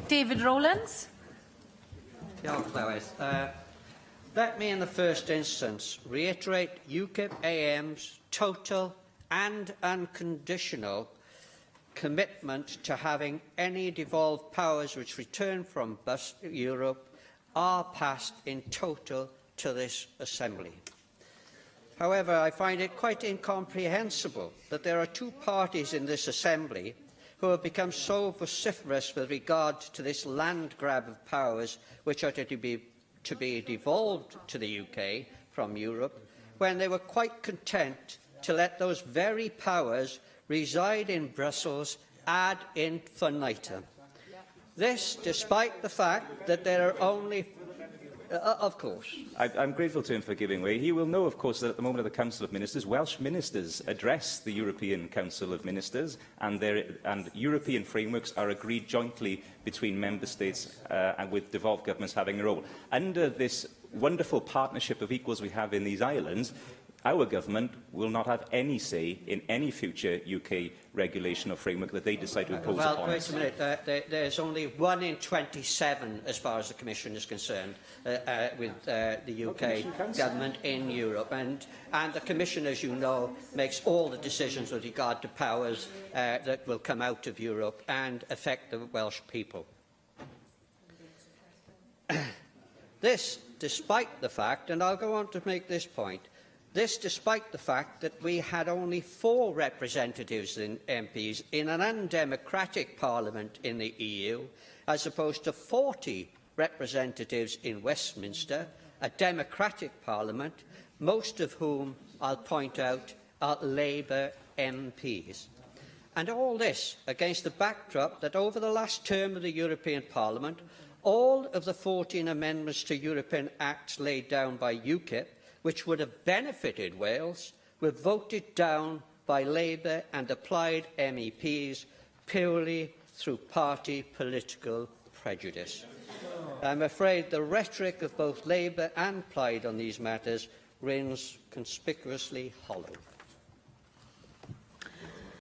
David Rowlands. Let me in the first instance reiterate UKIP AM's total and unconditional commitment to having any devolved powers which return from Europe are passed in total to this Assembly. However, I find it quite incomprehensible that there are two parties in this Assembly who have become so vociferous with regard to this land grab of powers which are to be devolved to the UK from Europe, when they were quite content to let those very powers reside in Brussels ad infinitum. This, despite the fact that there are only... of course. I'm grateful to him for giving way. He will know, of course, that at the moment of the Council of Ministers, Welsh ministers address the European Council of Ministers, and European frameworks are agreed jointly between member states and with devolved governments having a role. Under this wonderful partnership of equals we have in these islands, our government will not have any say in any future UK regulation or framework that they decide to impose upon us. Wait a minute. There's only 1 in 27, as far as the Commission is concerned, with the UK government in Europe. And the Commission, as you know, makes all the decisions with regard to powers that will come out of Europe and affect the Welsh people. This, despite the fact, and I'll go on to make this point, this despite the fact that we had only 4 representatives and MPs in an undemocratic parliament in the EU, as opposed to 40 representatives in Westminster, a democratic parliament, most of whom, I'll point out, are Labour MPs. And all this against the backdrop that over the last term of the European Parliament, all of the 14 amendments to European acts laid down by UKIP, which would have benefited Wales, were voted down by Labour and applied MEPs purely through party political prejudice. I'm afraid the rhetoric of both Labour and Plaid on these matters rings conspicuously hollow.